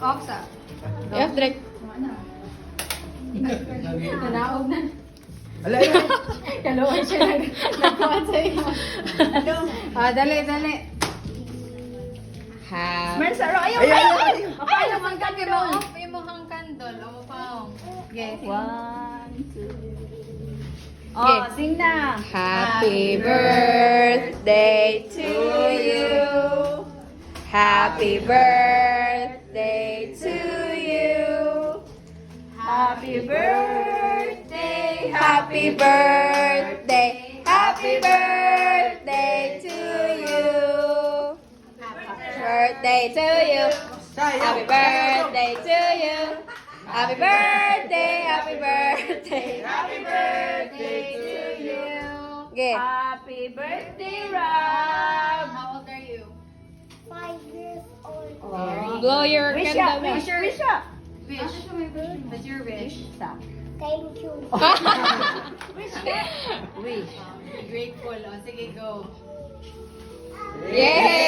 Oksa. F, direct. Nanaog na. Ala, Kaluan siya nagkuhan sa iyo. Dali, dali. Happy. ay. Ay, naman ka mo off. Imo hang candle. Amo pa. Okay. 1, 2. Oh, sing na. Happy birthday to you. Happy birthday to you. Happy birthday. Happy birthday. Happy birthday to you. Birthday to you. Happy birthday to you. Happy birthday, happy birthday, happy birthday to you. Okay. Happy birthday, Rob. How old are you? 5 years old. Blow your Wish candle. up, wish your- Wish up. Wish. What's your wish? Thank you. Wish. Grateful. O, sige, go. Yay!